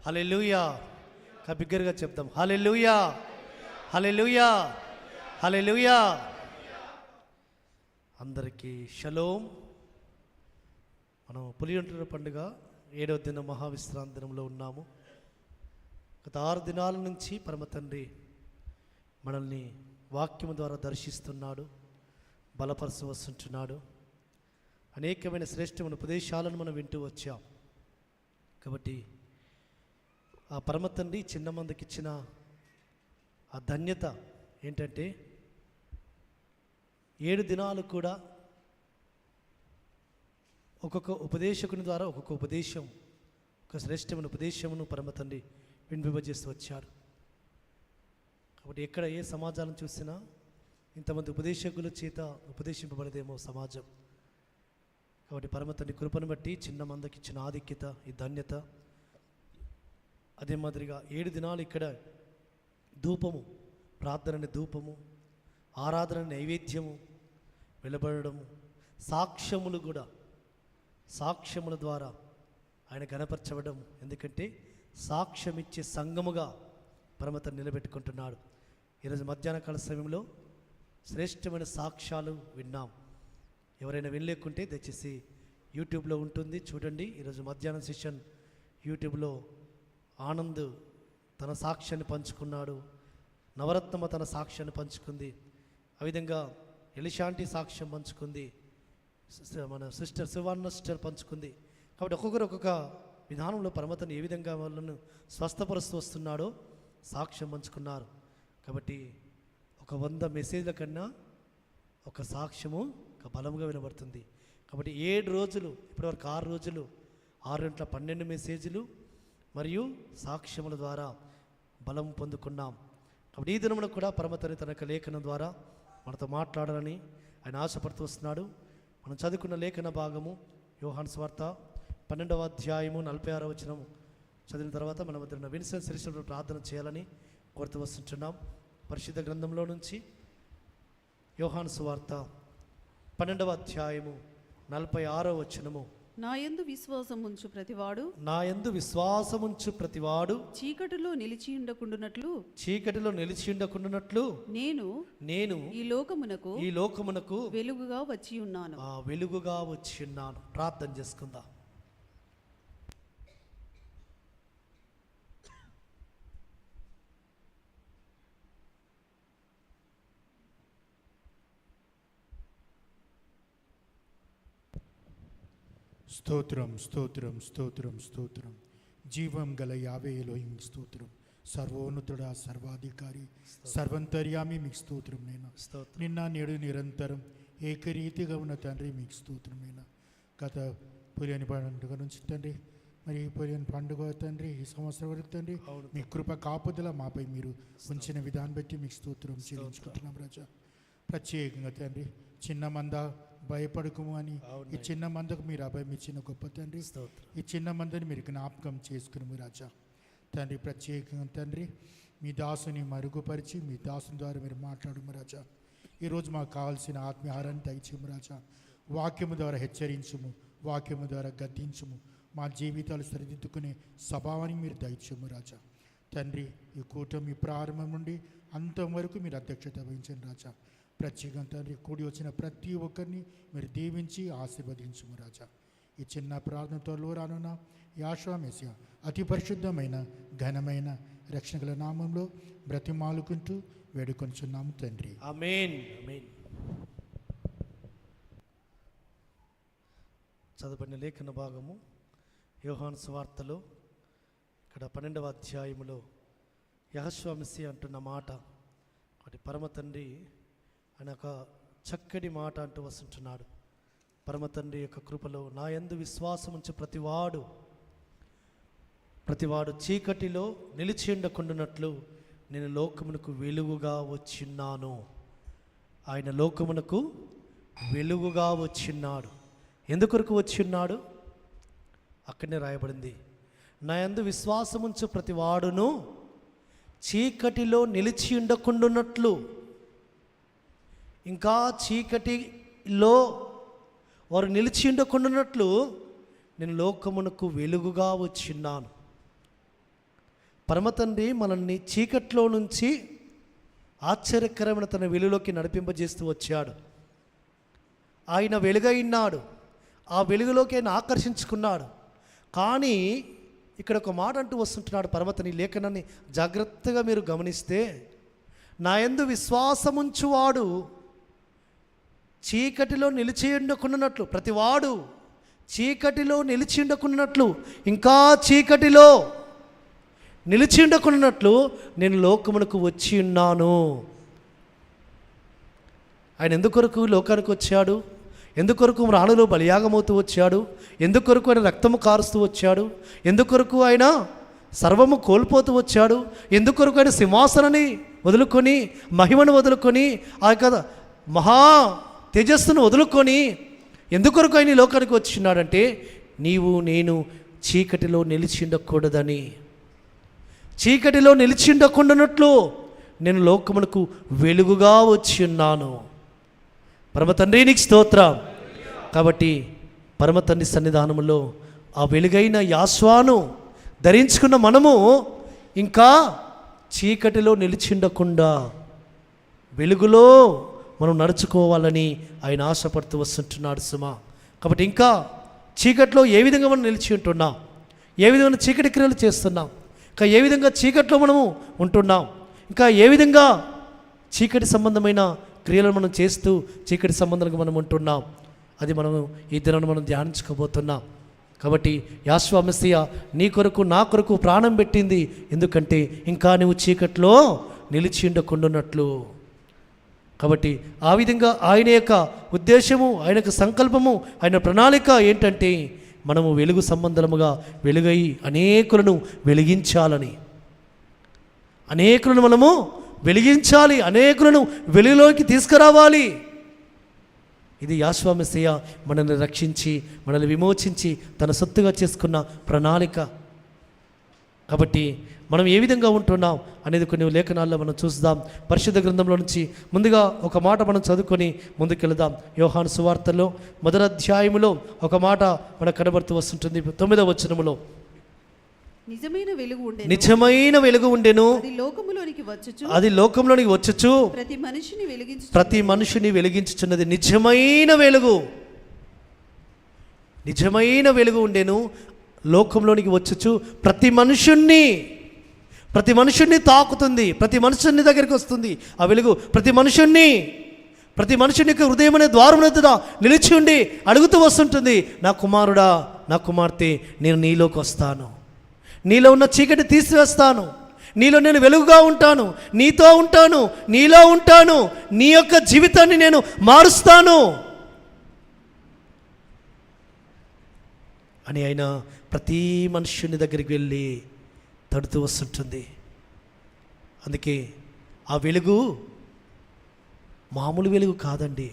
హల్లెలూయా. బిగ్గరగా చెప్దాం, హల్లెలూయా, హల్లెలూయా, హల్లెలూయా. అందరికీ షలోం. మనం పులియొంటున్న పండుగ 7వ దిన మహావిశ్రాంతి దినంలో ఉన్నాము. గత 6 దినాల నుంచి పరమ తండ్రి మనల్ని వాక్యము ద్వారా దర్శిస్తున్నాడు, బలపరచ వస్తుంటున్నాడు. అనేకమైన శ్రేష్టమైన ఉపదేశాలను మనం వింటూ వచ్చాం. కాబట్టి ఆ పరమ తండ్రి చిన్న మందికి ఇచ్చిన ఆ ధన్యత ఏంటంటే 7 దినాలు కూడా ఒక్కొక్క ఉపదేశకుని ద్వారా ఒక్కొక్క ఉపదేశం, ఒక శ్రేష్టమైన ఉపదేశమును పరమ తండ్రి వినిపింపజేస్తూ వచ్చారు. కాబట్టి ఎక్కడ ఏ సమాజాలను చూసినా ఇంతమంది ఉపదేశకుల చేత ఉపదేశింపబడదేమో సమాజం. కాబట్టి పరమ తండ్రి కృపను బట్టి చిన్న మందకి ఇచ్చిన ఆధిక్యత, ఈ ధన్యత. అదే మాదిరిగా 7 దినాలు ఇక్కడ ధూపము, ప్రార్థన ధూపము, ఆరాధన నైవేద్యము వెలువడము, సాక్ష్యములు కూడా, సాక్ష్యముల ద్వారా ఆయన గణపరచబడం. ఎందుకంటే సాక్ష్యం ఇచ్చే సంఘముగా పరమతను నిలబెట్టుకుంటున్నాడు. ఈరోజు మధ్యాహ్న కాల సమయంలో శ్రేష్టమైన సాక్ష్యాలు విన్నాం. ఎవరైనా వెళ్ళలేకుంటే దయచేసి యూట్యూబ్లో ఉంటుంది, చూడండి. ఈరోజు మధ్యాహ్నం సెషన్ యూట్యూబ్లో ఆనంద్ తన సాక్ష్యాన్ని పంచుకున్నాడు, నవరత్నమ తన సాక్ష్యాన్ని పంచుకుంది, ఆ విధంగా ఎలిషాంటి సాక్ష్యం పంచుకుంది, మన సిస్టర్ శివాన్న సిస్టర్ పంచుకుంది. కాబట్టి ఒక్కొక్కరు ఒక్కొక్క విధానంలో పరమతను ఏ విధంగా వాళ్ళను స్వస్థపరుస్తూ వస్తున్నాడో సాక్ష్యం పంచుకున్నారు. కాబట్టి ఒక 100 మెసేజ్ల కన్నా ఒక సాక్ష్యము ఒక బలముగా వినబడుతుంది. కాబట్టి 7 రోజులు, ఇప్పటివరకు 6 రోజులు 6 గంటల 12 మెసేజ్లు మరియు సాక్ష్యముల ద్వారా బలం పొందుకున్నాం. కాబట్టి ఈ దినమున కూడా పరమతని తన యొక్క లేఖనం ద్వారా మనతో మాట్లాడాలని ఆయన ఆశపడుతూ వస్తున్నాడు. మనం చదువుకున్న లేఖన భాగము యోహాను సువార్త 12వ అధ్యాయము 46వ వచనము చదివిన తర్వాత మన మధ్య విన్సెంట్ శ్రీశ్వరుడు ప్రార్థన చేయాలని కోరుతూ వస్తుంటున్నాం. పరిశుద్ధ గ్రంథంలో నుంచి యోహాను సువార్త 12వ అధ్యాయము 46వ వచనము. నా యందు విశ్వాసముంచు ప్రతివాడు, నా యందు విశ్వాసముంచు ప్రతివాడు చీకటిలో నిలిచి ఉండకుండునట్లు నేను ఈ లోకమునకు వెలుగుగా వచ్చి ఉన్నాను. వెలుగుగా వచ్చి ఉన్నాను. ప్రార్థన చేసుకుందాం. స్తోత్రం, స్తోత్రం, స్తోత్రం, స్తోత్రం. జీవం గల యావే ఎలోహిం స్తోత్రం. సర్వోన్నతుడా, సర్వాధికారి, సర్వంతర్యామి మీకు స్తోత్రం. నేను నిన్న నేడు నిరంతరం ఏకరీతిగా ఉన్న తండ్రి మీకు స్తోత్రమైన. గత పులియని పండుగ నుంచి తండ్రి, మరి పులియని పండుగ తండ్రి ఈ సంవత్సరం వరకు తండ్రి మీ కృప కాపుదల మాపై మీరు ఉంచిన విధానం బట్టి మీకు స్తోత్రం చెల్లించుకుంటున్నాం రాజా. ప్రత్యేకంగా తండ్రి చిన్న మంద భయపడకము అని ఈ చిన్న మందకు మీరు అభయం ఇచ్చిన గొప్ప తండ్రి, ఈ చిన్న మందని మీరు జ్ఞాపకం చేసుకుని రాజా. తండ్రి ప్రత్యేకంగా తండ్రి మీ దాసుని మరుగుపరిచి మీ దాసుని ద్వారా మీరు మాట్లాడము రాజా. ఈరోజు మాకు కావాల్సిన ఆత్మీయాహారాన్ని దయచేయము రాజా. వాక్యము ద్వారా హెచ్చరించుము, వాక్యము ద్వారా గద్దించుము, మా జీవితాలు సరిదిద్దుకునే స్వభావాన్ని మీరు దయచేయము రాజా. తండ్రి ఈ కూటమి ప్రారంభం నుండి అంతం వరకు మీరు అధ్యక్షత వహించండి రాజా. ప్రత్యేకంగా తండ్రి కూడి వచ్చిన ప్రతి ఒక్కరిని మీరు దీవించి ఆశీర్వదించుము రాజా. ఈ చిన్న ప్రార్థనతో రానున్న యాషువా మెస్సియా అతి పరిశుద్ధమైన ఘనమైన రక్షణల నామంలో బ్రతిమాలుకుంటూ వేడుకొంచున్నాము తండ్రి. ఆమేన్, ఆమేన్. చదవబడిన లేఖన భాగము యోహాను సువార్తలో ఇక్కడ 12వ అధ్యాయములో యాషువా మెస్సియా అంటున్న మాట, ఒకటి పరమ తండ్రి ఆయన ఒక చక్కటి మాట అంటూ వస్తుంటున్నాడు. పరమ తండ్రి యొక్క కృపలో నా యందు విశ్వాసం ఉంచే ప్రతివాడు చీకటిలో నిలిచి ఉండకుండానట్లు నేను లోకమునకు వెలుగుగా వచ్చిన్నాను. ఆయన లోకమునకు వెలుగుగా వచ్చిన్నాడు. ఎందుకొరకు వచ్చిన్నాడు? అక్కడనే రాయబడింది, నా యందు విశ్వాసం ఉంచు ప్రతివాడును చీకటిలో నిలిచి ఉండకుండానట్లు. ఇంకా చీకటిలో వారు నిలిచి ఉండకుండానట్లు నేను లోకమునకు వెలుగుగా వచ్చిన్నాను. పరమతండ్రి మనల్ని చీకట్లో నుంచి ఆశ్చర్యకరమైన తన వెలుగులోకి నడిపింపజేస్తూ వచ్చాడు. ఆయన వెలుగైనాడు, ఆ వెలుగులోకి ఆయన ఆకర్షించుకున్నాడు. కానీ ఇక్కడ ఒక మాట అంటూ వస్తుంటున్నాడు పరమతని లేఖనాన్ని జాగ్రత్తగా మీరు గమనిస్తే, నా యందు విశ్వాసముంచువాడు చీకటిలో నిలిచి ఉండకున్నట్లు, ప్రతివాడు చీకటిలో నిలిచి ఉండకున్నట్లు, ఇంకా చీకటిలో నిలిచి ఉండకున్నట్లు నేను లోకమునకు వచ్చి ఉన్నాను. ఆయన ఎందుకొరకు లోకానికి వచ్చాడు? ఎందుకొరకు రాణులో బలియాగమవుతూ వచ్చాడు? ఎందుకొరకు ఆయన రక్తము కారుస్తూ వచ్చాడు? ఎందుకొరకు ఆయన సర్వము కోల్పోతూ వచ్చాడు? ఎందుకొరకు ఆయన సింహాసనాన్ని వదులుకొని, మహిమను వదులుకొని, ఆ యొక్క మహా తేజస్సును వదులుకొని ఎందుకొరకు ఆయన లోకానికి వచ్చినాడంటే, నీవు నేను చీకటిలో నిలిచి ఉండకూడదని, చీకటిలో నిలిచి ఉండకుండానట్లు నేను లోకమునకు వెలుగుగా వచ్చి ఉన్నాను. పరమతండ్రి నీకు స్తోత్రం. కాబట్టి పరమతండ్రి సన్నిధానములో ఆ వెలుగైన యాశ్వాను ధరించుకున్న మనము ఇంకా చీకటిలో నిలిచి ఉండకుండా వెలుగులో మనం నడుచుకోవాలని ఆయన ఆశపడుతూ వస్తుంటున్నాడు సుమా. కాబట్టి ఇంకా చీకట్లో ఏ విధంగా మనం నిలిచి ఉంటున్నాం, ఏ విధమైన చీకటి క్రియలు చేస్తున్నాం, ఇంకా ఏ విధంగా చీకట్లో మనము ఉంటున్నాం, ఇంకా ఏ విధంగా చీకటి సంబంధమైన క్రియలను మనం చేస్తూ చీకటి సంబంధంగా మనం ఉంటున్నాం, అది మనము ఈ దినాన్ని మనం ధ్యానించుకోబోతున్నాం. కాబట్టి యాశ్వా మెస్సియా నీ కొరకు నా కొరకు ప్రాణం పెట్టింది, ఎందుకంటే ఇంకా నువ్వు చీకట్లో నిలిచి ఉండకుండానట్లు. కాబట్టి ఆ విధంగా ఆయన యొక్క ఉద్దేశము, ఆయన యొక్క సంకల్పము, ఆయన ప్రణాళిక ఏంటంటే మనము వెలుగు సంబంధముగా వెలుగై అనేకులను వెలిగించాలని, అనేకులను మనము వెలిగించాలి, అనేకులను వెలుగులోకి తీసుకురావాలి. ఇది యాశ్వా మెస్సియా మనల్ని రక్షించి మనల్ని విమోచించి తన సొత్తుగా చేసుకున్న ప్రణాళిక. కాబట్టి మనం ఏ విధంగా ఉంటున్నాం అనేది కొన్ని లేఖనాల్లో మనం చూద్దాం. పరిశుద్ధ గ్రంథంలో నుంచి ముందుగా ఒక మాట మనం చదువుకొని ముందుకెళ్దాం. యోహాను సువార్తలో 1వ అధ్యాయములో ఒక మాట మనకు కనబడుతూ వస్తుంటుంది. 9వ వచనములో, నిజమైన వెలుగు ఉండెను, నిజమైన వెలుగు ఉండెను, అది లోకంలోనికి వచ్చుచు ప్రతి మనిషిని వెలిగించుచున్నది. నిజమైన వెలుగు, నిజమైన వెలుగు ఉండెను, లోకంలోనికి వచ్చుచు ప్రతి మనుషుణ్ణి తాకుతుంది, ప్రతి మనుషుని దగ్గరికి వస్తుంది ఆ వెలుగు. ప్రతి మనుషుని హృదయం అనే ద్వారం ఎదుట నిలిచి ఉండి అడుగుతూ వస్తుంటుంది, నా కుమారుడా, నా కుమార్తె, నేను నీలోకి వస్తాను, నీలో ఉన్న చీకటి తీసివేస్తాను, నీలో నేను వెలుగుగా ఉంటాను, నీతో ఉంటాను, నీలో ఉంటాను, నీ యొక్క జీవితాన్ని నేను మారుస్తాను అని ఆయన ప్రతి మనుష్యుని దగ్గరికి వెళ్ళి తడుతూ వస్తుంటుంది. అందుకే ఆ వెలుగు మామూలు వెలుగు కాదండి.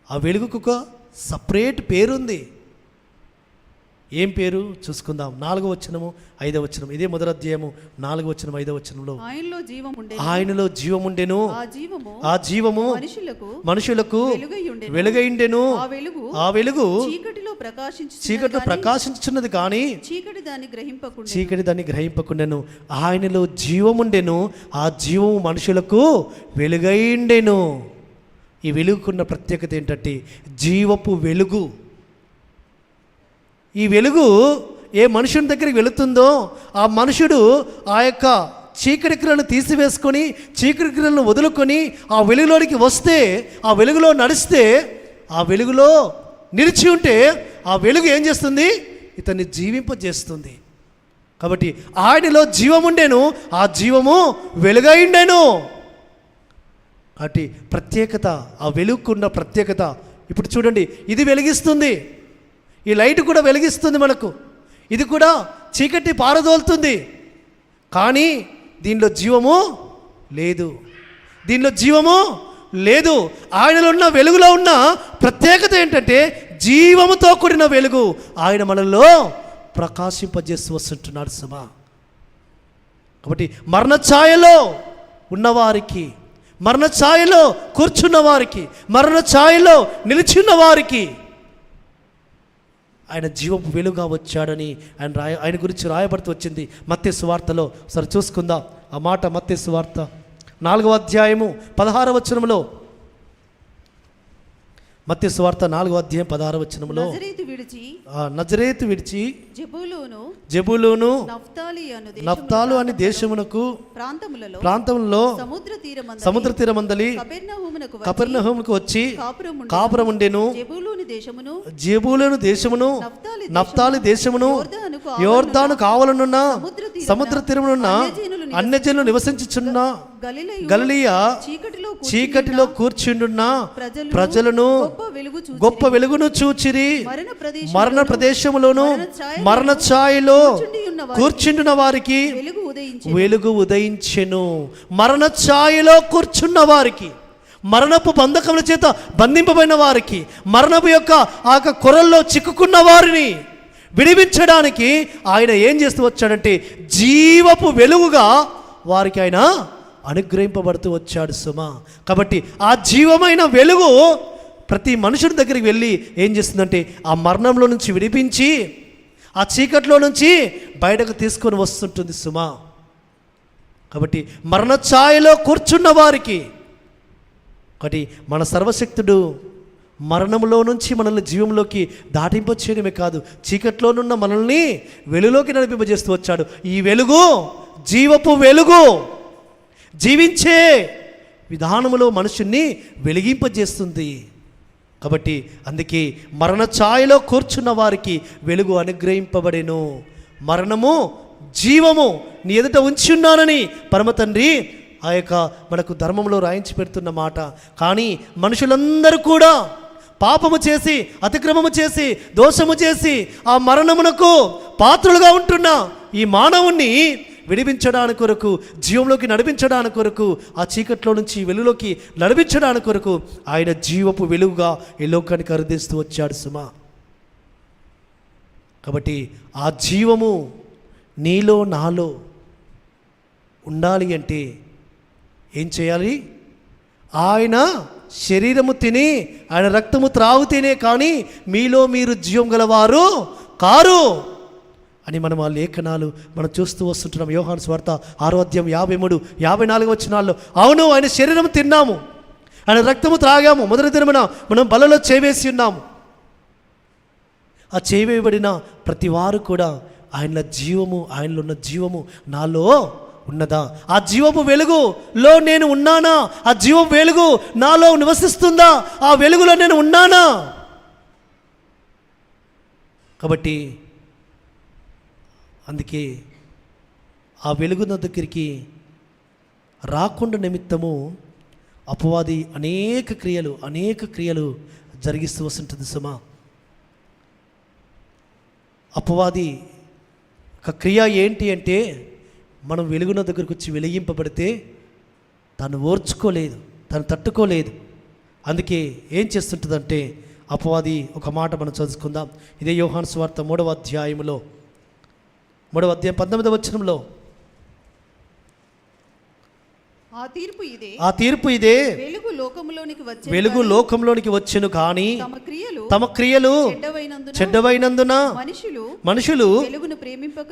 ఆ వెలుగుకు ఒక సపరేట్ పేరుంది. ఏం పేరు చూసుకుందాం. 4వ వచనము 5వ వచనం, ఇదే 1వ అధ్యాయము 4వ వచనం 5వ వచనంలో, ఆయనలో జీవముండెను, ఆ జీవము మనుషులకు వెలుగైండెను, ఆ వెలుగు చీకటిలో ప్రకాశించుచున్నది కానీ చీకటి దాన్ని గ్రహింపకుండెను. ఆయనలో జీవముండెను, ఆ జీవము మనుషులకు వెలుగైండెను. ఈ వెలుగుకున్న ప్రత్యేకత ఏంటంటే జీవపు వెలుగు. ఈ వెలుగు ఏ మనుషుని దగ్గరికి వెళుతుందో ఆ మనుషుడు ఆ యొక్క చీకటి క్రియలను తీసివేసుకొని, చీకటి క్రియలను వదులుకొని ఆ వెలుగులోనికి వస్తే, ఆ వెలుగులో నడిస్తే, ఆ వెలుగులో నిలిచి ఉంటే ఆ వెలుగు ఏం చేస్తుంది? ఇతన్ని జీవింపజేస్తుంది. కాబట్టి ఆయనలో జీవముండెను, ఆ జీవము వెలుగైండెను. కాబట్టి ప్రత్యేకత, ఆ వెలుగుకున్న ప్రత్యేకత. ఇప్పుడు చూడండి, ఇది వెలిగిస్తుంది, ఈ లైట్ కూడా వెలిగిస్తుంది మనకు, ఇది కూడా చీకటి పారదోలుతుంది. కానీ దీనిలో జీవము లేదు, దీనిలో జీవము లేదు. ఆయనలో ఉన్న వెలుగులో ఉన్న ప్రత్యేకత ఏంటంటే జీవముతో కూడిన వెలుగు ఆయన మనలో ప్రకాశింపజేస్తూ వస్తుంటున్నాడు సమా. కాబట్టి మరణ ఛాయలో ఉన్నవారికి, మరణ ఛాయలో కూర్చున్న వారికి, మరణ ఛాయలో నిలిచిన్న వారికి ఆయన జీవపు వెలుగుగా వచ్చాడని ఆయన గురించి రాయబడుతూ వచ్చింది మత్తయి సువార్తలో. సరే చూసుకుందాం ఆ మాట. మత్తయి సువార్త 4వ అధ్యాయము 16వ వచనంలో, మత్తయి సువార్త 4వ అధ్యాయం 16వ వచనంలో, నజరేతు విడిచి జెబూలూను నఫ్తాలు అని దేశమునకు ప్రాంతములలో సముద్ర తీరమందలి కపెర్నహూమునకు వచ్చి కాపురముండెను. జెబూలూను దేశమును నఫ్తాలి దేశమును యోర్దాను కావలనున్న సముద్ర తీరమునున్న అన్యజనులు నివసించుచున్న గలిలయ చీకటిలో కూర్చుండున్న ప్రజలను గొప్ప వెలుగును చూచిరి. మరణ ప్రదేశములోను మరణ ఛాయలో కూర్చుండున్న వారికి వెలుగు ఉదయించెను. మరణ ఛాయలో కూర్చున్న వారికి, మరణపు బంధకముల చేత బంధింపబడిన వారికి, మరణపు యొక్క ఆ కొరల్లో చిక్కుకున్న వారిని విడిపించడానికి ఆయన ఏం చేస్తూ వచ్చాడంటే జీవపు వెలుగుగా వారికి ఆయన అనుగ్రహింపబడుతూ వచ్చాడు సుమా. కాబట్టి ఆ జీవమైన వెలుగు ప్రతి మనుషుడి దగ్గరికి వెళ్ళి ఏం చేస్తుందంటే ఆ మరణంలో నుంచి విడిపించి ఆ చీకట్లో నుంచి బయటకు తీసుకొని వస్తుంటుంది సుమా. కాబట్టి మరణ ఛాయలో కూర్చున్న వారికి, ఒకటి మన సర్వశక్తుడు మరణంలో నుంచి మనల్ని జీవంలోకి దాటింపచేయడమే కాదు, చీకట్లోనున్న మనల్ని వెలుగులోకి నడిపింపజేస్తూ వచ్చాడు. ఈ వెలుగు జీవపు వెలుగు, జీవించే విధానములో మనుషుణ్ణి వెలిగింపజేస్తుంది. కాబట్టి అందుకే మరణ ఛాయలో కూర్చున్న వారికి వెలుగు అనుగ్రహింపబడెను. మరణము జీవము నీ ఎదుట ఉంచి ఉన్నానని పరమ తండ్రి ఆ యొక్క మనకు ధర్మంలో రాయించి పెడుతున్న మాట. కానీ మనుషులందరూ కూడా పాపము చేసి, అతిక్రమము చేసి, దోషము చేసి ఆ మరణమునకు పాత్రులుగా ఉంటున్న ఈ మానవుణ్ణి విడిపించడానికి కొరకు, జీవంలోకి నడిపించడానికి కొరకు, ఆ చీకట్లో నుంచి వెలుగులోకి నడిపించడానికి కొరకు ఆయన జీవపు వెలుగుగా ఈ లోకానికి అరుదిస్తూ వచ్చాడు సుమా. కాబట్టి ఆ జీవము నీలో నాలో ఉండాలి అంటే ఏం చేయాలి? ఆయన శరీరము తిని ఆయన రక్తము త్రాగుతేనే కానీ మీలో మీరు జీవం గలవారు కారు అని మనం ఆ లేఖనాలు మనం చూస్తూ వస్తుంటున్నాం. యోహాను సువార్త 6వ అధ్యాయం 53, 54 వచనాల్లో అవును ఆయన శరీరం తిన్నాము, ఆయన రక్తము త్రాగాము, మొదటి దినమున మనం బలలో చేవేసి ఉన్నాము. ఆ చేవేయబడిన ప్రతి వారు కూడా ఆయన జీవము, ఆయనలో ఉన్న జీవము నాలో ఉన్నదా? ఆ జీవపు వెలుగులో నేను ఉన్నానా? ఆ జీవపు వెలుగు నాలో నివసిస్తుందా? ఆ వెలుగులో నేను ఉన్నానా? కాబట్టి అందుకే ఆ వెలుగున దగ్గరికి రాకుండా నిమిత్తము అపవాది అనేక క్రియలు జరిగిస్తూ వస్తుంటుంది సుమా. అపవాది ఒక క్రియ ఏంటి అంటే మనం వెలుగున దగ్గరకు వచ్చి వెలిగింపబడితే తను ఓర్చుకోలేదు, తను తట్టుకోలేదు. అందుకే ఏం చేస్తుంటుందంటే అపవాది ఒక మాట మనం చదువుకుందాం. ఇదే యోహాను సువార్త 3వ అధ్యాయంలో 3వ అధ్యాయం 19వ వచనంలో ఆ తీర్పు ఇదే వెలుగు లోకంలోనికి వచ్చెను కానీ తమ క్రియలు చెడ్డవైనందున మనుషులు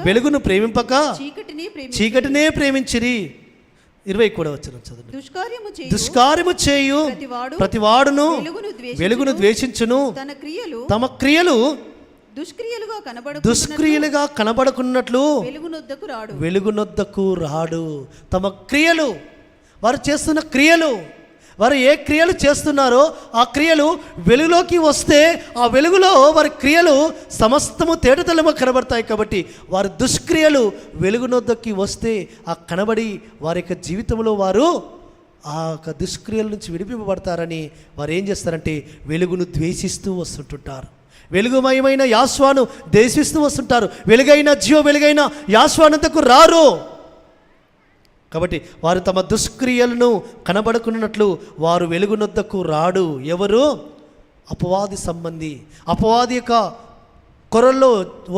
వెలుగును ప్రేమింపక చీకటినే ప్రేమించిరి. 20 కూడా వచనం చదువు. దుష్కార్యము చేయు ప్రతివాడును వెలుగును ద్వేషించును, తమ క్రియలు దుష్క్రియలుగా కనబడుకున్నట్లు వెలుగునొద్దకు రాడు. తమ క్రియలు, వారు చేస్తున్న క్రియలు, వారు ఏ క్రియలు చేస్తున్నారో ఆ క్రియలు వెలుగులోకి వస్తే ఆ వెలుగులో వారి క్రియలు సమస్తము తేటతెల్లము కనబడతాయి. కాబట్టి వారి దుష్క్రియలు వెలుగునొద్దకి వస్తే ఆ కనబడి వారి యొక్క జీవితంలో వారు ఆ యొక్క దుష్క్రియల నుంచి విడిపింపబడతారని వారు ఏం చేస్తారంటే వెలుగును ద్వేషిస్తూ వస్తుంటుంటారు. వెలుగుమయమైన యాశ్వాను ద్వేషిస్తూ వస్తుంటారు. వెలుగైన వెలుగైన యాశ్వానంతకు రారు. కాబట్టి వారు తమ దుష్క్రియలను కనబడుకున్నట్లు వారు వెలుగునొద్దకు రాడు. ఎవరు? అపవాది సంబంధి. అపవాది యొక్క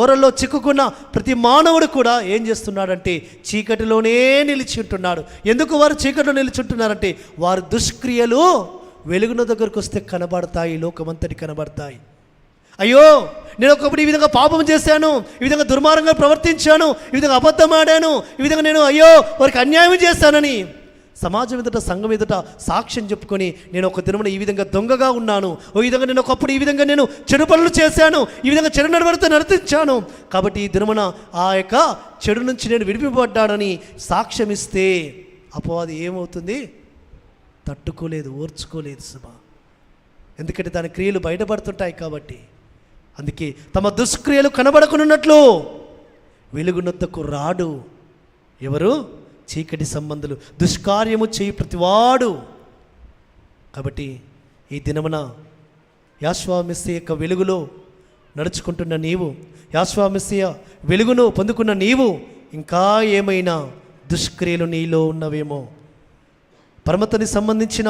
ఓరల్లో చిక్కుకున్న ప్రతి మానవుడు కూడా ఏం చేస్తున్నాడంటే చీకటిలోనే నిలిచి ఉంటున్నాడు. ఎందుకు వారు చీకటిలో నిలిచి ఉంటున్నారంటే వారి దుష్క్రియలు వెలుగున దగ్గరకు వస్తే కనబడతాయి, లోకమంతటి కనబడతాయి. అయ్యో నేను ఒకప్పుడు ఈ విధంగా పాపం చేశాను, ఈ విధంగా దుర్మార్గంగా ప్రవర్తించాను, ఈ విధంగా అబద్ధం ఆడాను, ఈ విధంగా నేను అయ్యో వారికి అన్యాయం చేశానని సమాజం ఎదుట, సంఘం ఎదుట సాక్ష్యం చెప్పుకొని నేను ఒక దినమున ఈ విధంగా దొంగగా ఉన్నాను, ఓ విధంగా నేను ఒకప్పుడు ఈ విధంగా నేను చెడు పనులు చేశాను, ఈ విధంగా చెడు నడవడితో నర్తించాను, కాబట్టి ఈ దినమున ఆ యొక్క చెడు నుంచి నేను విడిపింపబడ్డానని సాక్ష్యం ఇస్తే అపవాది ఏమవుతుంది? తట్టుకోలేదు, ఓర్చుకోలేదు సుమా. ఎందుకంటే దాని క్రియలు బయటపడుతుంటాయి కాబట్టి. అందుకే తమ దుష్క్రియలు కనబడకున్నట్లు వెలుగునొద్దకు రాడు. ఎవరు? చీకటి సంబంధులు, దుష్కార్యము చేయి ప్రతివాడు. కాబట్టి ఈ దినమున యాషువ మెస్సీయ యొక్క వెలుగులో నడుచుకుంటున్న నీవు, యాషువ మెస్సీయ వెలుగును పొందుకున్న నీవు ఇంకా ఏమైనా దుష్క్రియలు నీలో ఉన్నవేమో, పరమతని సంబంధించిన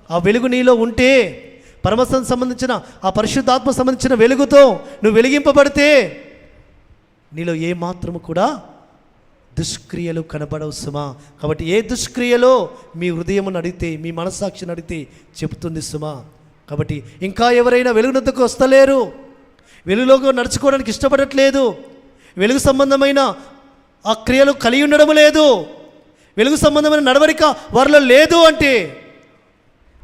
ఆ వెలుగు నీలో ఉంటే, పరమతని సంబంధించిన ఆ పరిశుద్ధాత్మ సంబంధించిన వెలుగుతో నువ్వు వెలిగింపబడితే నీలో ఏ మాత్రము కూడా దుష్క్రియలు కనబడవు సుమా. కాబట్టి ఏ దుష్క్రియలో మీ హృదయమును అడిగితే, మీ మనస్సాక్షిని అడిగితే చెబుతుంది సుమా. కాబట్టి ఇంకా ఎవరైనా వెలుగునొద్దకు వస్తలేరు, వెలుగులోకి నడుచుకోవడానికి ఇష్టపడట్లేదు, వెలుగు సంబంధమైన ఆ క్రియలు కలిగి ఉండడం లేదు, వెలుగు సంబంధమైన నడవడిక వారిలో లేదు అంటే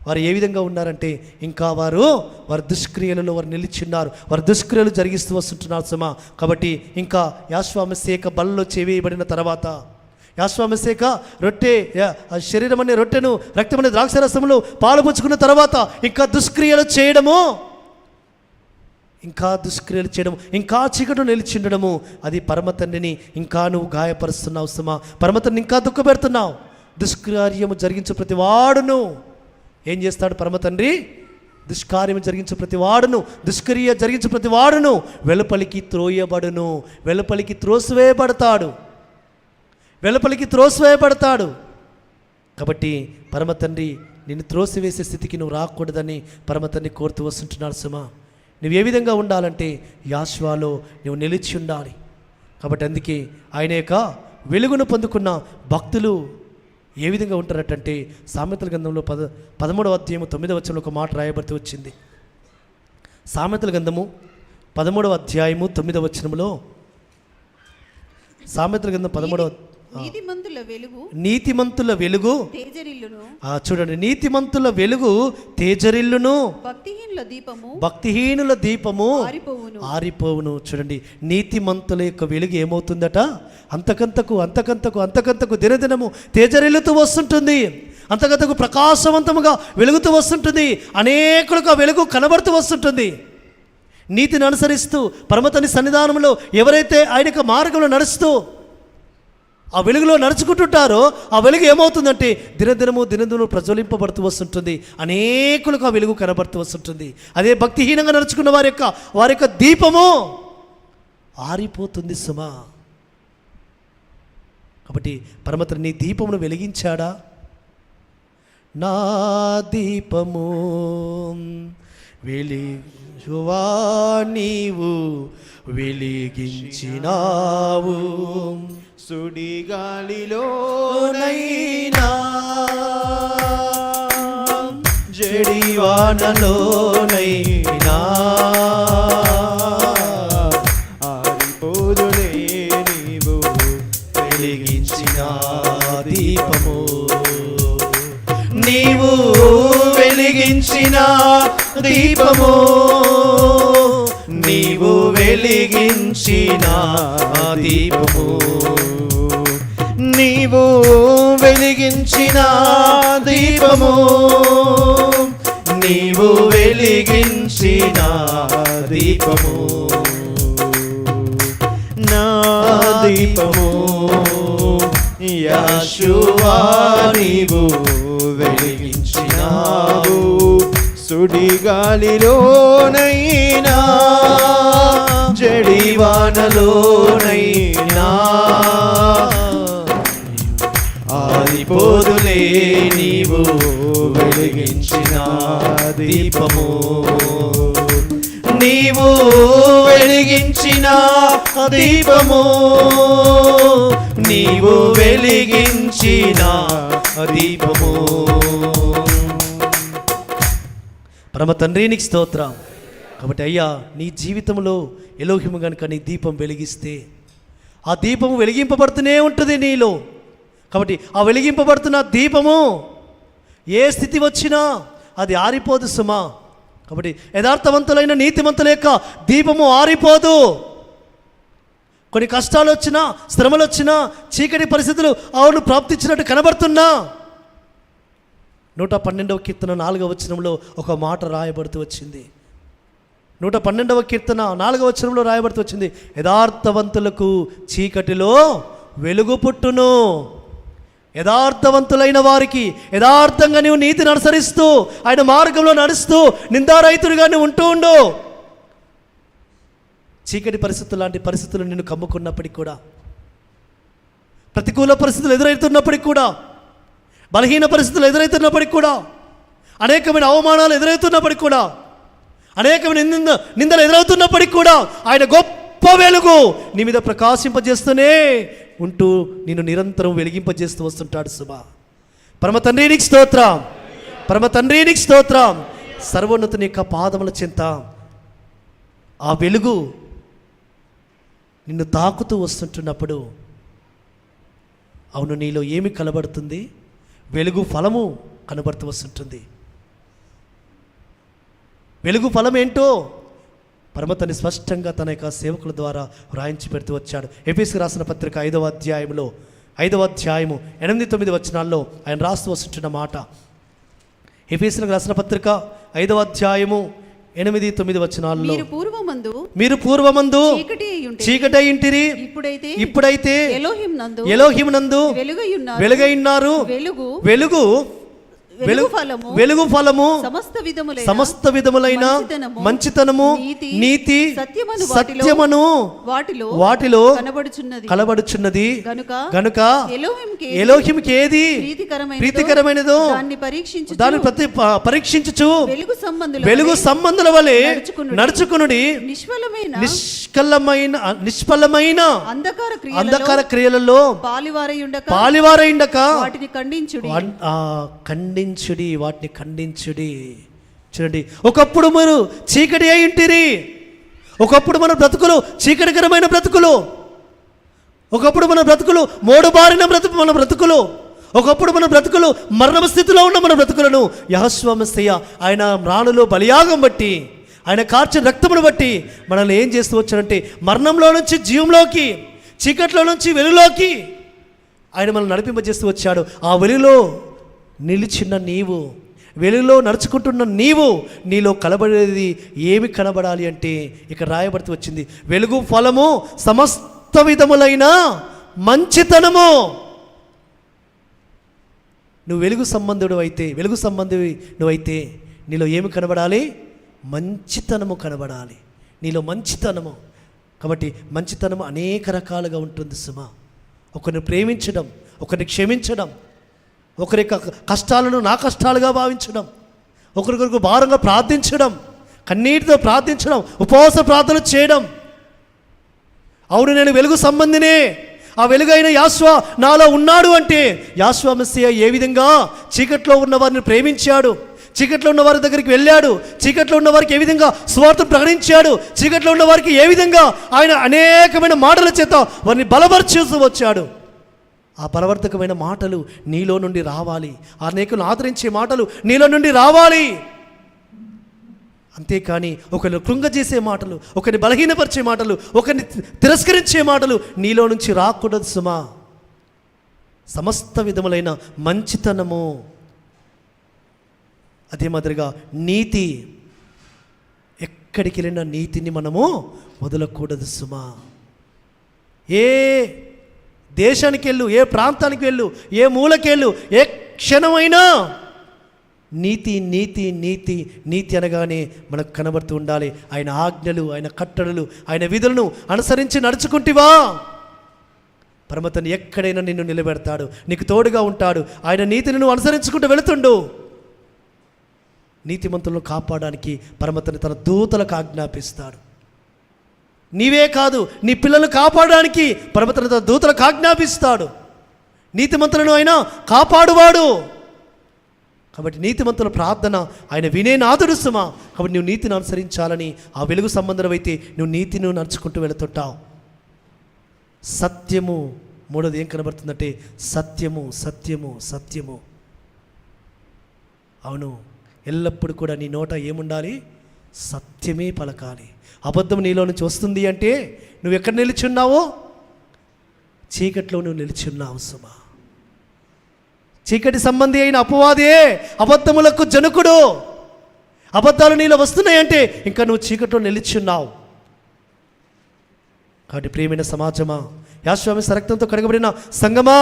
వారు ఏ విధంగా ఉన్నారంటే ఇంకా వారి దుష్క్రియలలో వారు నిలిచిన్నారు, వారి దుష్క్రియలు జరిగిస్తూ వస్తుంటున్నారు సుమా. కాబట్టి ఇంకా యాషువ మెస్సీయ బలలో చేవేయబడిన తర్వాత, యాషువ మెస్సీయ రొట్టె శరీరం అనే రొట్టెను, రక్తం అనే ద్రాక్షరసములు పాలుపుచ్చుకున్న తర్వాత ఇంకా దుష్క్రియలు చేయడము, ఇంకా దుష్క్రియలు చేయడం, ఇంకా చీకటి నిలిచి ఉండడము, అది పరమతండ్రిని ఇంకా నువ్వు గాయపరుస్తున్నావు సుమా. పరమతండ్రిని ఇంకా దుఃఖపెడుతున్నావు. దుష్కార్యము జరిగించు ప్రతి వాడును ఏం చేస్తాడు? పరమతండ్రి దుష్కార్యము జరిగించు ప్రతి వాడును, దుష్క్రియ జరిగించు ప్రతి వాడును వెలుపలికి త్రోయబడును, వెలుపలికి త్రోసివేయబడతాడు, వెలుపలికి త్రోసివేయబడతాడు. కాబట్టి పరమతండ్రి నిన్ను త్రోసివేసే స్థితికి నువ్వు రాకూడదని పరమతండ్రి కోరుతూ వస్తుంటున్నాడు సుమా. నువ్వు ఏ విధంగా ఉండాలంటే యాషువలో నువ్వు నిలిచి ఉండాలి. కాబట్టి అందుకే ఆయన యొక్క వెలుగును పొందుకున్న భక్తులు ఏ విధంగా ఉంటారటంటే, సామెతల గ్రంథంలో 13వ అధ్యాయము 9వ వచనంలో ఒక మాట రాయబడుతూ వచ్చింది. సామెతల గ్రంథము 13వ అధ్యాయము 9వ వచనంలో, సామెతల గ్రంథం 13వ నీతిమంతుల వెలుగు తేజరిల్లును. చూడండి, నీతిమంతుల వెలుగు తేజరిల్లును, భక్తిహీనుల దీపము ఆరిపోవును. చూడండి, నీతిమంతుల యొక్క వెలుగు ఏమవుతుందట? అంతకంతకు అంతకంతకు అంతకంతకు దినదినము తేజరిల్లుతూ వస్తుంటుంది, అంతకంతకు ప్రకాశవంతముగా వెలుగుతూ వస్తుంటుంది, అనేకులకు ఆ వెలుగు కనబడుతూ వస్తుంటుంది. నీతిని అనుసరిస్తూ పరమతని సన్నిధానంలో ఎవరైతే ఆయన యొక్క మార్గంలో నడుస్తూ ఆ వెలుగులో నడుచుకుంటుంటారో ఆ వెలుగు ఏమవుతుందంటే దినదినము ప్రజ్వలింపబడుతూ వస్తుంటుంది, అనేకులకు ఆ వెలుగు కనబడుతూ వస్తుంటుంది. అదే భక్తిహీనంగా నడుచుకున్న వారి యొక్క దీపము ఆరిపోతుంది సుమా. కాబట్టి పరమతండ్రి నీ దీపమును వెలిగించాడా? నా దీపము వెలిగువా నీవు వెలిగించినావు, సుడిగాలిలోనైనా జడివానలోనైనా ఆరిపోదులే నీవు వెలిగించిన దీపము, నీవు వెలిగించిన దీపము, నీవు వెలిగించిన దీపము, నీవు వెలిగించిన దీపము, నీవు వెలిగించిన దీపము, నా దీపము యాషువా నీవు వెలిగించినావు, సుడిగాలిలోనైనా జడివానలోనైనా ఆరిపోదులే నీవు వెలిగించిన దీపము, నీవు వెలిగించిన దీపము, నీవు వెలిగించిన దీపము. పరమ తండ్రి నీకు స్తోత్రం. కాబట్టి అయ్యా, నీ జీవితంలో ఎలోహిము కనుక నీ దీపం వెలిగిస్తే ఆ దీపము వెలిగింపబడుతూనే ఉంటుంది నీలో. కాబట్టి ఆ వెలిగింపబడుతున్న దీపము ఏ స్థితి వచ్చినా అది ఆరిపోదు సుమా. కాబట్టి యథార్థవంతులైన నీతిమంతుల యొక్క దీపము ఆరిపోదు. కొన్ని కష్టాలు వచ్చినా, శ్రమలు వచ్చినా, చీకటి పరిస్థితులు అవును ప్రాప్తించినట్టు కనబడుతున్నా 112వ కీర్తన 4వ వచనంలో ఒక మాట రాయబడుతూ వచ్చింది. 112వ కీర్తన 4వ వచనంలో రాయబడుతూ వచ్చింది, యథార్థవంతులకు చీకటిలో వెలుగు పుట్టును. యథార్థవంతులైన వారికి, యథార్థంగా నీవు నీతిని అనుసరిస్తూ ఆయన మార్గంలో నడుస్తూ నిందారహితుడిగా నువ్వు ఉంటూ ఉండు. చీకటి పరిస్థితులు లాంటి పరిస్థితులు నిన్ను కమ్ముకున్నప్పటికీ కూడా, ప్రతికూల పరిస్థితులు ఎదురవుతున్నప్పటికీ కూడా, బలహీన పరిస్థితులు ఎదురవుతున్నప్పటికీ కూడా, అనేకమైన అవమానాలు ఎదురవుతున్నప్పటికీ కూడా, అనేకమైన నిందలు ఎదురవుతున్నప్పటికీ కూడా ఆయన గొప్ప వెలుగు నీ మీద ప్రకాశింపజేస్తూనే ఉంటూ నిన్ను నిరంతరం వెలిగింపజేస్తూ వస్తుంటాడు సుమా. పరమ తండ్రి నీకు స్తోత్రం, పరమ తండ్రి నీకు స్తోత్రం. సర్వోన్నతుని యొక్క పాదముల చింత ఆ వెలుగు నిన్ను తాకుతూ వస్తుంటున్నప్పుడు అవును నీలో ఏమి కనబడుతుంది? వెలుగు ఫలము కనబడుతూ వస్తుంటుంది. వెలుగు ఫలం ఏంటో పరమతని స్పష్టంగా తన యొక్క సేవకుల ద్వారా వ్రాయించి పెడుతూ వచ్చాడు. ఎఫెసీయులకు రాసిన పత్రిక 5వ అధ్యాయము 8-9 వచనాల్లో ఆయన రాస్తూ వస్తుంటున్న మాట. ఎఫెసీయులకు రాసిన పత్రిక 5వ అధ్యాయము 8-9 వచనాల్లో, మీరు పూర్వమందు చీకటి అయ్యుంటిరి, ఇప్పుడైతే ఎలోహిము నందు వెలుగైయున్నారు. వెలుగు ఫలము సమస్త విధములైన మంచితనము, నీతి, సత్యమును వాటిలో కనబడుచున్నది. గనుక ఎలోహిముకి ఏది ప్రీతికరమైనదో దాన్ని పరీక్షించుచు వెలుగు సంబంధుల వలె నడుచుకునుడి. నిష్ఫలమైన అంధకార క్రియలలో పాలివారయుండక ఖండించుడి, వాటిని ఖండించుడి. చూడండి, ఒకప్పుడు మీరు చీకటి అయి ఉంటిరి. ఒకప్పుడు మన బ్రతుకులు చీకటికరమైన బ్రతుకులు, ఒకప్పుడు మన బ్రతుకులు మోడుబారిన మన బ్రతుకులు, ఒకప్పుడు మన బ్రతుకులు మరణ స్థితిలో ఉన్న మన బ్రతుకులను యెహోవా మెస్సీయ ఆయన రాణులో బలియాగం బట్టి, ఆయన కార్చిన రక్తమును బట్టి మనల్ని ఏం చేస్తూ వచ్చాడంటే మరణంలో నుంచి జీవంలోకి, చీకట్లో నుంచి వెలుగులోకి ఆయన మనల్ని నడిపింపజేస్తూ వచ్చాడు. ఆ వెలుగులో నిలిచిన నీవు, వెలుగులో నడుచుకుంటున్న నీవు, నీలో కనబడేది ఏమి కనబడాలి అంటే ఇక్కడ రాయబడుతూ వచ్చింది, వెలుగు ఫలము సమస్త విధములైన మంచితనము. నువ్వు వెలుగు సంబంధి నువ్వైతే నీలో ఏమి కనబడాలి? మంచితనము కనబడాలి, నీలో మంచితనము. కాబట్టి మంచితనము అనేక రకాలుగా ఉంటుంది సుమా. ఒకరిని ప్రేమించడం, ఒకరిని క్షమించడం, ఒకరి యొక్క కష్టాలను నా కష్టాలుగా భావించడం, ఒకరికొరకు భారంగా ప్రార్థించడం, కన్నీటితో ప్రార్థించడం, ఉపవాస ప్రార్థనలు చేయడం. అవును, నేను వెలుగు సంబంధినే, ఆ వెలుగైన యెహోవా నాలో ఉన్నాడు అంటే యెహోవా మెస్సీయ ఏ విధంగా చీకట్లో ఉన్న వారిని ప్రేమించాడు, చీకట్లో ఉన్న వారి దగ్గరికి వెళ్ళాడు, చీకట్లో ఉన్న వారికి ఏ విధంగా సువార్త ప్రకటించాడు, చీకట్లో ఉన్న వారికి ఏ విధంగా ఆయన అనేకమైన మాటల చేత వారిని బలపరుచూస్తూ వచ్చాడు. ఆ బలవర్ధకమైన మాటలు నీలో నుండి రావాలి, అనేకులను ఆదరించే మాటలు నీలో నుండి రావాలి. అంతేకాని ఒకరిని కృంగజేసే మాటలు, ఒకరిని బలహీనపరిచే మాటలు, ఒకరిని తిరస్కరించే మాటలు నీలో నుంచి రాకూడదు సుమా. సమస్త విధములైన మంచితనము, అదే మాదిరిగా నీతి. ఎక్కడికి వెళ్ళిన నీతిని మనము వదలకూడదు సుమా. ఏ దేశానికి వెళ్ళు, ఏ ప్రాంతానికి వెళ్ళు, ఏ మూలకి వెళ్ళు, ఏ క్షణమైనా నీతి నీతి నీతి నీతి అనగానే మనకు కనబడుతూ ఉండాలి. ఆయన ఆజ్ఞలు, ఆయన కట్టడలు, ఆయన విధులను అనుసరించి నడుచుకుంటివా పరమతని ఎక్కడైనా నిన్ను నిలబెడతాడు, నీకు తోడుగా ఉంటాడు. ఆయన నీతిని నువ్వు అనుసరించుకుంటూ వెళుతుండు. నీతిమంతులను కాపాడడానికి పరమతని తన దూతలకు ఆజ్ఞాపిస్తాడు. నీవే కాదు, నీ పిల్లలను కాపాడడానికి పరమతని తన దూతలకు ఆజ్ఞాపిస్తాడు. నీతిమంతులను ఆయన కాపాడువాడు. కాబట్టి నీతిమంతుల ప్రార్థన ఆయన వినే నాదుడు సుమా. కాబట్టి నువ్వు నీతిని అనుసరించాలని ఆ వెలుగు సంబంధమైతే నువ్వు నీతిని నడుచుకుంటూ వెళుతుంటావు. సత్యము, మూడోది ఏం కనబడుతుందంటే సత్యము, సత్యము, సత్యము. అవును, ఎల్లప్పుడూ కూడా నీ నోట ఏముండాలి? సత్యమే పలకాలి. అబద్ధం నీలో నుంచి వస్తుంది అంటే నువ్వు ఎక్కడ నిలిచున్నావో? చీకట్లో నువ్వు నిలిచున్నావు సుమా. చీకటి సంబంధి అయిన అపవాదే అబద్ధములకు జనకుడు. అబద్ధాలు నీలో వస్తున్నాయంటే ఇంకా నువ్వు చీకట్లో నిలిచున్నావు. కాబట్టి ప్రియమైన సమాజమా, యాశ్వామి రక్తంతో కడగబడిన సంగమా,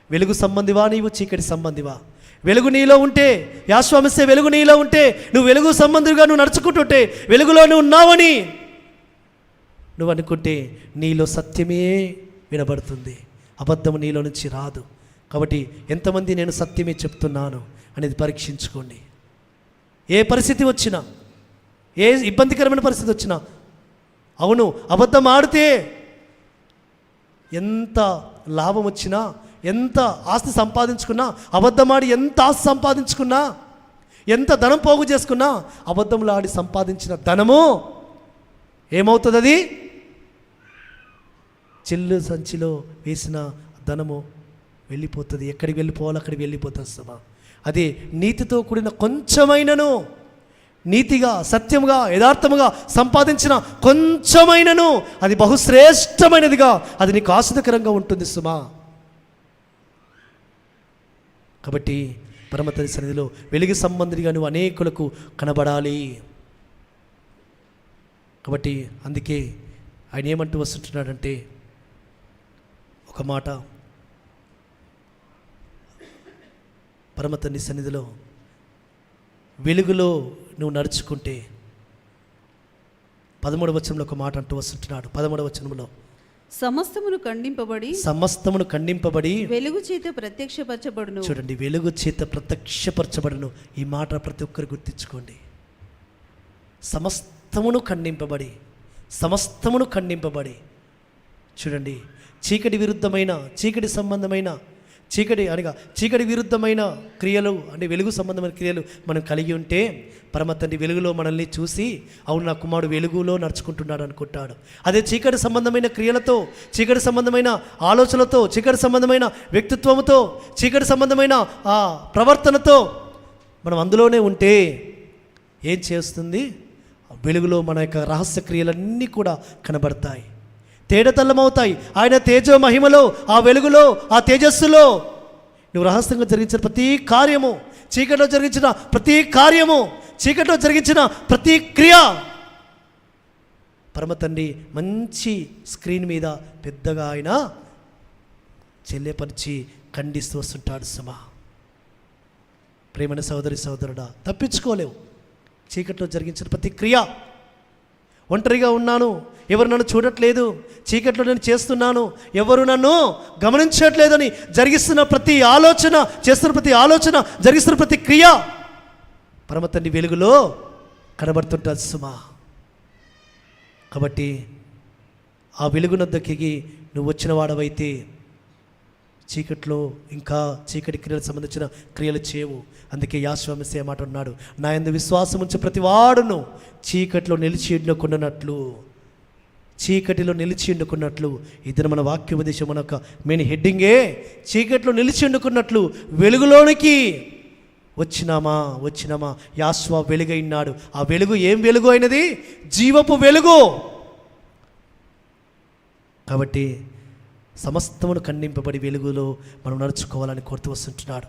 వెలుగు సంబంధివా నీవు, చీకటి సంబంధివా? వెలుగు నీలో ఉంటే, యాశ్వామిస్తే వెలుగు నీలో ఉంటే, నువ్వు వెలుగు సంబంధిగా నువ్వు నడుచుకుంటుంటే, వెలుగులో నువ్వు ఉన్నావని నువ్వు అనుకుంటే నీలో సత్యమే వినబడుతుంది, అబద్ధము నీలో నుంచి రాదు. కాబట్టి ఎంతమంది నేను సత్యమే చెప్తున్నాను అనేది పరీక్షించుకోండి. ఏ పరిస్థితి వచ్చినా, ఏ ఇబ్బందికరమైన పరిస్థితి వచ్చినా, అవును అబద్ధం ఆడితే ఎంత లాభం వచ్చినా, ఎంత ఆస్తి సంపాదించుకున్నా, అబద్ధమాడి ఎంత ఆస్తి సంపాదించుకున్నా, ఎంత ధనం పోగు చేసుకున్నా, అబద్ధములు ఆడి సంపాదించిన ధనము ఏమవుతుంది? అది చిల్లు సంచిలో వేసిన ధనము వెళ్ళిపోతుంది. ఎక్కడికి వెళ్ళిపోవాలో అక్కడికి వెళ్ళిపోతుంది సమా. అది నీతితో కూడిన కొంచెమైనను, నీతిగా, సత్యముగా, యథార్థముగా సంపాదించిన కొంచెమైనను అది బహుశ్రేష్టమైనదిగా, అది నీకు ఆశ్చర్యకరంగా ఉంటుంది సుమా. కాబట్టి పరమతండ్రి సన్నిధిలో వెలుగు సంబంధిగా నువ్వు అనేకులకు కనబడాలి. కాబట్టి అందుకే ఆయన ఏమంటూ వస్తుంటున్నాడంటే, ఒక మాట పరమతండ్రి సన్నిధిలో వెలుగులో నువ్వు నడుచుకుంటే, 13వ వచనంలో ఒక మాట అంటూ వస్తుంటున్నాడు. 13వ వచనంలో సమస్తమును ఖండింపబడి వెలుగు చేత ప్రత్యక్షపరచబడును. చూడండి, వెలుగు చేత ప్రత్యక్షపరచబడును. ఈ మాట ప్రతి ఒక్కరు గుర్తించుకోండి. సమస్తమును ఖండింపబడి చూడండి, చీకటి విరుద్ధమైన, చీకటి సంబంధమైన, చీకటి విరుద్ధమైన క్రియలు అంటే వెలుగు సంబంధమైన క్రియలు మనం కలిగి ఉంటే, పరమతండ్రి వెలుగులో మనల్ని చూసి అవును నా కుమారుడు వెలుగులో నడుచుకుంటున్నాడు అనుకుంటాడు. అదే చీకటి సంబంధమైన క్రియలతో, చీకటి సంబంధమైన ఆలోచనలతో, చీకటి సంబంధమైన వ్యక్తిత్వంతో, చీకటి సంబంధమైన ఆ ప్రవర్తనతో మనం అందులోనే ఉంటే ఏం చేస్తుంది? వెలుగులో మన యొక్క రహస్య క్రియలన్నీ కూడా కనబడతాయి, తేడతల్లమవుతాయి. ఆయన తేజో మహిమలో, ఆ వెలుగులో, ఆ తేజస్సులో నువ్వు రహస్యంగా జరిగించిన ప్రతి కార్యము, చీకటిలో జరిగించిన ప్రతి కార్యము, చీకటిలో జరిగించిన ప్రతి క్రియ పరమతండ్రి మంచి స్క్రీన్ మీద పెద్దగా ఆయన చెల్లెపరిచి ఖండిస్తూ వస్తుంటాడు సుమా. ప్రేమైన సోదరుడా, తప్పించుకోలేవు. చీకటిలో జరిగించిన ప్రతి క్రియ, ఒంటరిగా ఉన్నాను, ఎవరు నన్ను చూడట్లేదు, చీకట్లో నేను చేస్తున్నాను, ఎవరు నన్ను గమనించట్లేదని జరిగిస్తున్న ప్రతి ఆలోచన, చేస్తున్న ప్రతి ఆలోచన, జరిగిస్తున్న ప్రతి క్రియ పరమతండ్రి వెలుగులో కనబడుతుంటుంది సుమా. కాబట్టి ఆ వెలుగునొద్దకి నువ్వు వచ్చిన వాడవైతే చీకట్లో ఇంకా చీకటి క్రియలకు సంబంధించిన క్రియలు చేయవు. అందుకే యాశ్వామిసే మాట ఉన్నాడు, నా యందు విశ్వాసం ఉంచి ప్రతి వాడును చీకట్లో నిలిచి ఉండుకున్నట్లు. ఇద్దరు మన వాక్యోపదేశం మన యొక్క మెయిన్ హెడ్డింగే చీకట్లో నిలిచి ఉండుకున్నట్లు వెలుగులోనికి వచ్చినామా. యాశ్వా వెలుగైనాడు. ఆ వెలుగు ఏం వెలుగు అయినది? జీవపు వెలుగు. కాబట్టి సమస్తమును ఖండింపబడి వెలుగులో మనం నడుచుకోవాలని కోరుతూ వస్తుంటున్నాడు.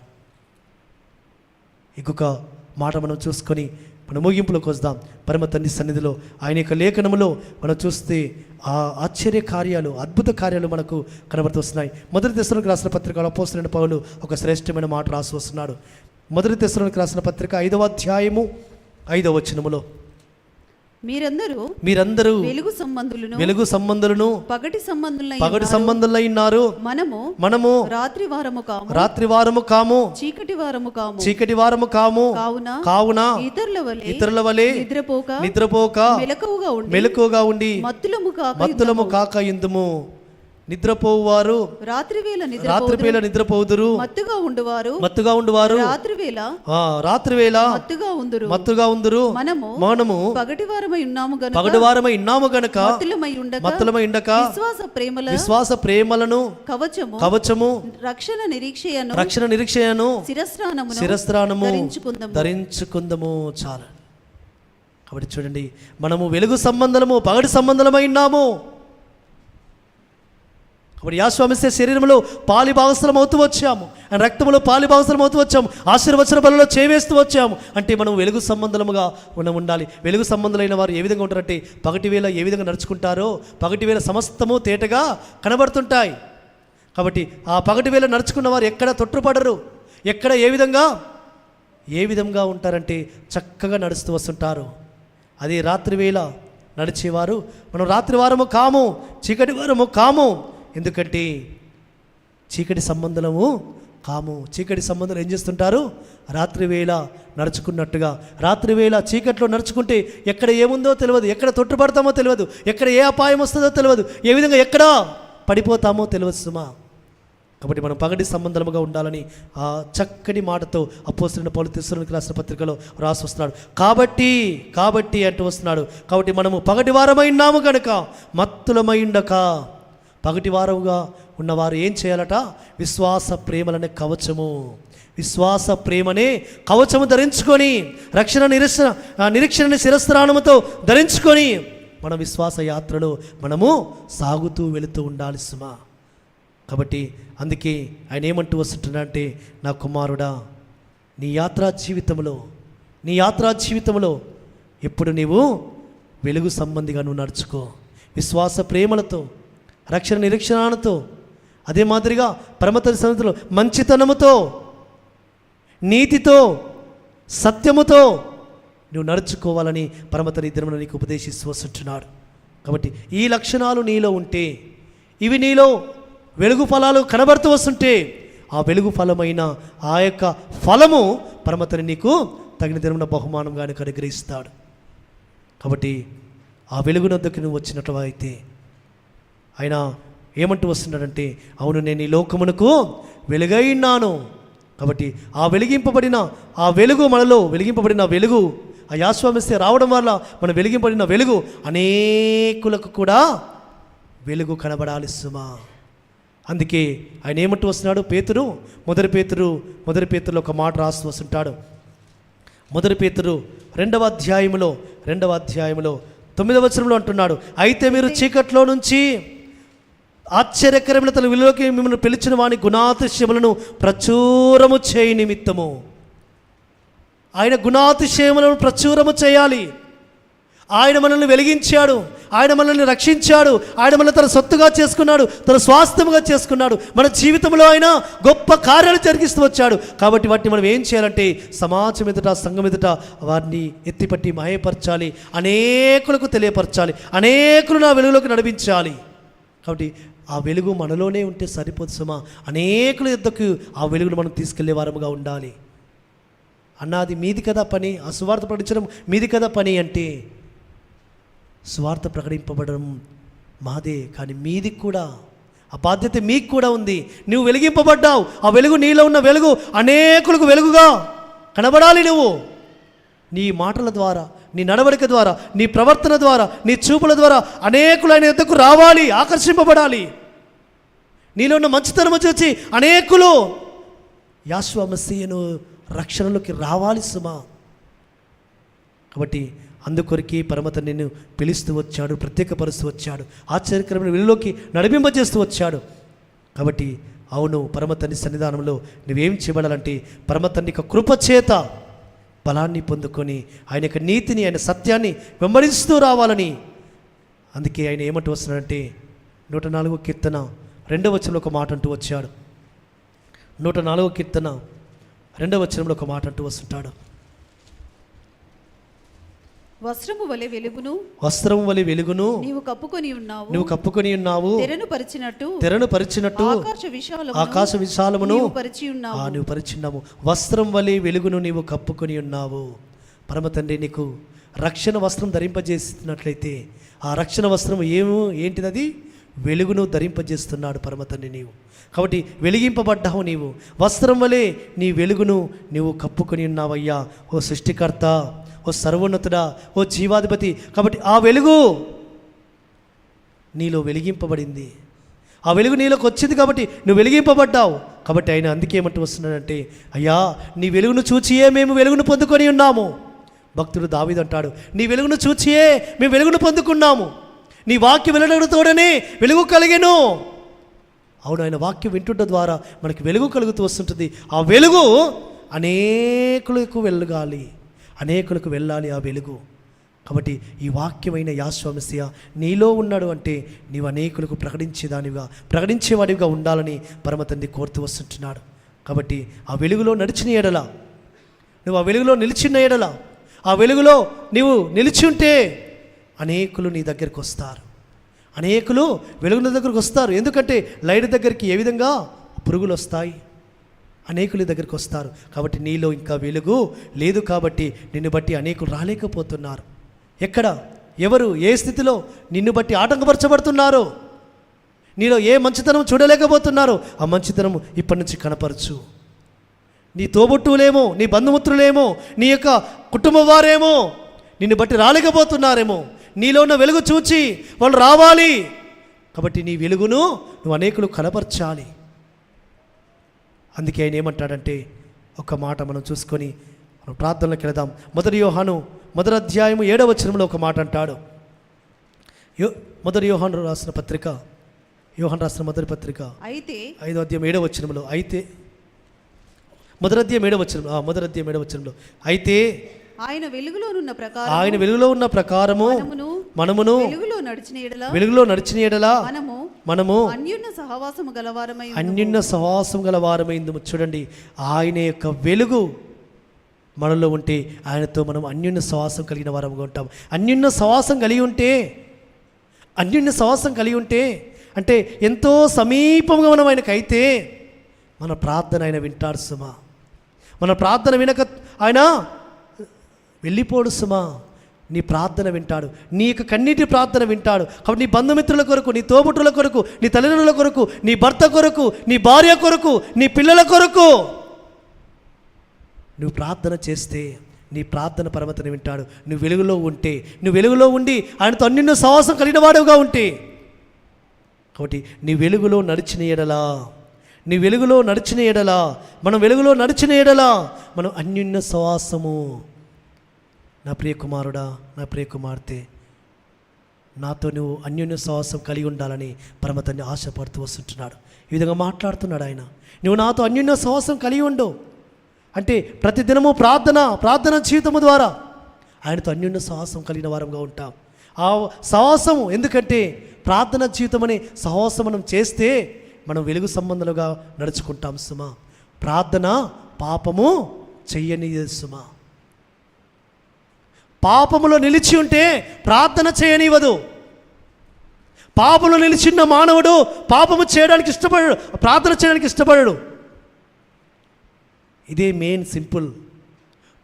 ఇంకొక మాట మనం చూసుకొని మన ముగింపులోకి వద్దాం. పరమ తండ్రి సన్నిధిలో ఆయన యొక్క లేఖనములో మనం చూస్తే ఆ ఆశ్చర్య కార్యాలు, అద్భుత కార్యాలు మనకు కనబడుతూ వస్తున్నాయి. మొదటి తెస్సలోనికి రాసిన పత్రికలో అపోస్తలుడైన పౌలు ఒక శ్రేష్టమైన మాట రాసి వస్తున్నాడు. మొదటి తెస్సలోనికి రాసిన పత్రిక 5వ అధ్యాయము 5వ వచనములో, మీరందరూ వెలుగు సంబంధులను పగటి సంబంధులై ఉన్నారు. మనము రాత్రి వారము కాము, చీకటి వారము కాము. కావున ఇతరుల వలె నిద్రపోక మెలకువగా ఉండి మత్తులము కాక ఇందుము. నిద్రపోవారు రాత్రివేళ రాత్రివేళ నిద్రపోదురు, మత్తుగా ఉండువారు మత్తుగా ఉండువారు రాత్రివేళ మత్తుగా ఉందురు. మనము పగటివారమై ఉన్నాము గనుక మత్తులమై ఉండక విశ్వాస ప్రేమలను కవచము రక్షణ నిరీక్షయను శిరస్త్రాణము ధరించుకుందము. చాలా కాబట్టి చూడండి, మనము వెలుగు సంబంధము పగటి సంబంధమై ఉన్నాము. కాబట్టి యాశ్వామిస్తే శరీరంలో పాలిభాగస్థలం అవుతూ వచ్చాము, రక్తంలో పాలిభాగస్థలం అవుతూ వచ్చాము, ఆశీర్వచన బలలో చేవేస్తూ వచ్చాము. అంటే మనం వెలుగు సంబంధముగా ఉండాలి. వెలుగు సంబంధులైన వారు ఏ విధంగా ఉంటారంటే పగటి వేళ ఏ విధంగా నడుచుకుంటారో పగటి వేళ సమస్తము తేటగా కనబడుతుంటాయి. కాబట్టి ఆ పగటి వేళ నడుచుకున్న వారు ఎక్కడ తొట్టుపడరు, ఎక్కడ ఏ విధంగా ఉంటారంటే చక్కగా నడుస్తూ వస్తుంటారు. అది రాత్రి వేళ నడిచేవారు మనం రాత్రి వారము కాము, చీకటి వారము కాము. ఎందుకంటే చీకటి సంబంధము కాము. చీకటి సంబంధం ఏం చేస్తుంటారు? రాత్రి వేళ నడుచుకున్నట్టుగా. రాత్రి వేళ చీకట్లో నడుచుకుంటే ఎక్కడ ఏముందో తెలియదు, ఎక్కడ తొట్టుపడతామో తెలియదు, ఎక్కడ ఏ అపాయం వస్తుందో తెలియదు, ఏ విధంగా ఎక్కడ పడిపోతామో తెలియదు సుమా. కాబట్టి మనం పగటి సంబంధముగా ఉండాలని ఆ చక్కటి మాటతో అపోస్తలుడైన పౌలు తెస్సలోనికీయులకు రాసిన పత్రికలో రాసి వస్తున్నాడు. కాబట్టి అంటూ వస్తున్నాడు. కాబట్టి మనము పగటి వారమై ఉన్నాము కనుక మత్తులమై ఉండక. పగటి వారముగా ఉన్నవారు ఏం చేయాలట? విశ్వాస ప్రేమలనే కవచము, విశ్వాస ప్రేమనే కవచము ధరించుకొని రక్షణ నిరీక్షణ శిరస్త్రాణముతో ధరించుకొని మన విశ్వాస యాత్రలో మనము సాగుతూ వెళుతూ ఉండాలి సుమా. కాబట్టి అందుకే ఆయన ఏమంటూ వస్తుంటున్నాడంటే, నా కుమారుడా, నీ యాత్రా జీవితంలో ఎప్పుడు నీవు వెలుగు సంబంధిగా నువ్వు నడుచుకో. విశ్వాస ప్రేమలతో, రక్షణ నిరీక్షణతో, అదే మాదిరిగా పరమత సన్నిధిలో మంచితనముతో, నీతితో, సత్యముతో నువ్వు నడుచుకోవాలని పరమత దినమున నీకు ఉపదేశిస్తూ వస్తుంటున్నాడు. కాబట్టి ఈ లక్షణాలు నీలో ఉంటే, ఇవి నీలో వెలుగు ఫలాలు కనబడుతూ వస్తుంటే, ఆ వెలుగు ఫలమైన ఆ యొక్క ఫలము పరమతని నీకు తగిన దినమున బహుమానంగా అనుగ్రహిస్తాడు. కాబట్టి ఆ వెలుగునొద్దకు నువ్వు వచ్చినట్లు అయితే ఆయన ఏమంటూ వస్తున్నాడంటే, అవును నేను ఈ లోకమునకు వెలుగై ఉన్నాను. కాబట్టి ఆ వెలిగింపబడిన ఆ వెలుగు మనలో వెలిగింపబడిన వెలుగు ఆ యాశ్వామిస్తే రావడం వల్ల మనం వెలిగింపబడిన వెలుగు అనేకులకు కూడా వెలుగు కనబడాలి సుమా. అందుకే ఆయన ఏమంటూ వస్తున్నాడు? మొదటి పేతురులో ఒక మాట రాస్తూ వస్తుంటాడు. మొదటి పేతురు 2వ అధ్యాయములో 9వ వచనంలో అంటున్నాడు, అయితే మీరు చీకట్లో నుంచి ఆశ్చర్యకరమైన తన విలువకి మిమ్మల్ని పిలిచిన వాని గుణాతిశయములను ప్రచురము చేయి నిమిత్తము. ఆయన గుణాతిశయములను ప్రచురము చేయాలి. ఆయన మనల్ని వెలిగించాడు, ఆయన మనల్ని రక్షించాడు, ఆయన మనల్ని తన సొత్తుగా చేసుకున్నాడు, తన స్వాస్థ్యముగా చేసుకున్నాడు. మన జీవితంలో ఆయన గొప్ప కార్యాలు జరిగిస్తూ వచ్చాడు. కాబట్టి వాటిని మనం ఏం చేయాలంటే సమాజం ఎదుట, సంఘం ఎదుట వారిని ఎత్తిపట్టి మహేపరచాలి, అనేకులకు తెలియపరచాలి, అనేకులు నా వెలుగులోకి నడిపించాలి. కాబట్టి ఆ వెలుగు మనలోనే ఉంటే సరిపోదు సుమా. అనేకుల యుద్ధకు ఆ వెలుగును మనం తీసుకెళ్లే వారముగా ఉండాలి. అన్నది మీది కదా పని, ఆ సువార్త ప్రకటించడం మీది కదా పని అంటే, సువార్త ప్రకటింపబడడం మాదే, కానీ మీది కూడా ఆ బాధ్యత మీకు కూడా ఉంది. నువ్వు వెలిగింపబడ్డావు, ఆ వెలుగు నీలో ఉన్న వెలుగు అనేకులకు వెలుగుగా కనబడాలి. నువ్వు నీ మాటల ద్వారా, నీ నడవడిక ద్వారా, నీ ప్రవర్తన ద్వారా, నీ చూపుల ద్వారా అనేకులు ఆయన యొద్దకు రావాలి, ఆకర్షింపబడాలి. నీలో ఉన్న మంచితనము చూచి అనేకులు యాశ్వా మసీయను రక్షణలోకి రావాలి సుమా. కాబట్టి అందుకొరికి పరమత నిన్ను పిలుస్తూ వచ్చాడు, ప్రత్యేకపరుస్తూ వచ్చాడు, ఆశ్చర్యకరమైన వెలుగులోకి నడిపింపజేస్తూ వచ్చాడు. కాబట్టి అవును, పరమతని సన్నిధానంలో నువ్వేం చేయబడాలంటే పరమతని యొక్క కృపచేత బలాన్ని పొందుకొని ఆయన యొక్క నీతిని, ఆయన సత్యాన్ని వెంబడిస్తూ రావాలని. అందుకే ఆయన ఏమంటూ వస్తున్నాడంటే 104వ కీర్తన 2వ వచనంలో ఒక మాట అంటూ వచ్చాడు. 104వ కీర్తన 2వ వచనంలో ఒక మాట అంటూ వస్తుంటాడు. వస్త్రము వలె వెలుగును నీవు కప్పుకొని ఉన్నావు. తెరను పరిచినట్టు ఆకాశ విశాలమును నీవు పరిచిన్నావు. వస్త్రం వలె వెలుగును నీవు కప్పుకొని ఉన్నావు. పరమ తండ్రి నీకు రక్షణ వస్త్రం ధరింపజేసినట్లయితే ఆ రక్షణ వస్త్రం ఏంటిది? అది వెలుగును ధరింపజేస్తున్నాడు పరమ తండ్రి నీవు. కాబట్టి వెలిగింపబడ్డావు నీవు. వస్త్రం వలె నీ వెలుగును నీవు కప్పుకొని ఉన్నావయ్యా. ఓ సృష్టికర్త, ఓ సర్వోన్నతుడా, ఓ జీవాధిపతి. కాబట్టి ఆ వెలుగు నీలో వెలిగింపబడింది. ఆ వెలుగు నీలోకి వచ్చింది కాబట్టి నువ్వు వెలిగింపబడ్డావు. కాబట్టి ఆయన అందుకే ఏమంటూ వస్తున్నాడంటే, అయ్యా నీ వెలుగును చూచియే మేము వెలుగును పొందుకొని ఉన్నాము. భక్తుడు దావీదు అంటాడు, నీ వెలుగును చూచియే మేము వెలుగును పొందుకున్నాము. నీ వాక్యం వెలుగుతోడనే వెలుగు కలిగెను. అవును, ఆయన వాక్యం వింటుండ ద్వారా మనకి వెలుగు కలుగుతూ వస్తుంటుంది. ఆ వెలుగు అనేకులకు వెళ్ళాలి, అనేకులకు వెళ్ళాలి ఆ వెలుగు. కాబట్టి ఈ వాక్యమైన యాశ్వ మెస్సియా నీలో ఉన్నాడు అంటే నీవు అనేకులకు ప్రకటించేవాడివిగా ఉండాలని పరమ తండ్రి కోరుతూ వస్తుంటున్నాడు. కాబట్టి ఆ వెలుగులో నడిచిన ఎడల, నువ్వు ఆ వెలుగులో నిలిచిన ఎడల, ఆ వెలుగులో నీవు నిలిచి ఉంటే అనేకులు నీ దగ్గరికి వస్తారు. అనేకులు వెలుగుల దగ్గరికి వస్తారు. ఎందుకంటే లైట్ దగ్గరికి ఏ విధంగా పురుగులు వస్తాయి, అనేకుల దగ్గరికి వస్తారు. కాబట్టి నీలో ఇంకా వెలుగు లేదు కాబట్టి నిన్ను బట్టి అనేకులు రాలేకపోతున్నారు. ఎక్కడ, ఎవరు, ఏ స్థితిలో నిన్ను బట్టి ఆటంకపరచబడుతున్నారో, నీలో ఏ మంచితనం చూడలేకపోతున్నారో ఆ మంచితనం ఇప్పటి నుంచి కనపరచు. నీ తోబుట్టువులేమో, నీ బంధుమిత్రులేమో, నీ యొక్క కుటుంబం వారేమో నిన్ను బట్టి రాలేకపోతున్నారేమో. నీలో ఉన్న వెలుగు చూచి వాళ్ళు రావాలి. కాబట్టి నీ వెలుగును నువ్వు అనేకులు కనపరచాలి. అందుకే ఆయన ఏమంటాడంటే, ఒక మాట మనం చూసుకొని మనం ప్రార్థనలోకి వెళదాం. 1 యోహాను 1వ అధ్యాయము 7వ వచనంలో ఒక మాట అంటాడు. 1 యోహాను రాసిన పత్రిక, యోహాను రాసిన మొదటి పత్రిక అయితే 5వ అధ్యాయం 7వ వచనంలో, అయితే 1వ అధ్యాయం 7వ వచనంలో అయితే ఆయన వెలుగులోనున్న ప్రకారం, ఆయన వెలుగులో ఉన్న ప్రకారము మనమును వెలుగులో నడిచిన ఎడల మనము అన్యోన్య సహవాసం గలవారమైందు. చూడండి, ఆయన యొక్క వెలుగు మనలో ఉంటే ఆయనతో మనం అన్యోన్య సహవాసం కలిగిన వారంగా ఉంటాం. అన్యోన్య సహవాసం కలిగి ఉంటే అంటే ఎంతో సమీపంగా మనం ఆయనకైతే మన ప్రార్థన ఆయన వింటాడు సుమా. మన ప్రార్థన వినక ఆయన వెళ్ళిపోడు సుమా. నీ ప్రార్థన వింటాడు, నీ యొక్క కన్నీటి ప్రార్థన వింటాడు. కాబట్టి నీ బంధుమిత్రుల కొరకు, నీ తోబుట్టుల కొరకు, నీ తల్లిదండ్రుల కొరకు, నీ భర్త కొరకు, నీ భార్య కొరకు, నీ పిల్లల కొరకు నువ్వు ప్రార్థన చేస్తే నీ ప్రార్థన పరమతని వింటాడు. నువ్వు వెలుగులో ఉంటే, నువ్వు వెలుగులో ఉండి ఆయనతో అన్యోన్య సహవాసం కలిగిన వాడుగా ఉంటే. కాబట్టి నీ వెలుగులో నడిచిన ఎడలా, మనం వెలుగులో నడిచిన ఎడలా మనం అన్యోన్య సహవాసము. నా ప్రియ కుమారుడా, నా ప్రియ కుమార్తె, నాతో నువ్వు అన్యోన్య సహవాసం కలిగి ఉండాలని పరమతన్ని ఆశపడుతూ వస్తుంటున్నాడు. ఈ విధంగా మాట్లాడుతున్నాడు ఆయన. నువ్వు నాతో అన్యోన్య సహవాసం కలిగి ఉండు అంటే ప్రతిదినము ప్రార్థన జీవితము ద్వారా ఆయనతో అన్యోన్య సహవాసం కలిగిన వారంగా ఉంటాం. ఆ సహవాసము ఎందుకంటే ప్రార్థన జీవితం అనే సహవాసం మనం చేస్తే మనం వెలుగు సంబంధాలుగా నడుచుకుంటాం సుమా. ప్రార్థన పాపము చెయ్యనిది సుమా. పాపములో నిలిచి ఉంటే ప్రార్థన చేయనివ్వదు. పాపంలో నిలిచిన మానవుడు పాపము చేయడానికి ఇష్టపడడు, ప్రార్థన చేయడానికి ఇష్టపడడు. ఇదే మెయిన్ సింపుల్.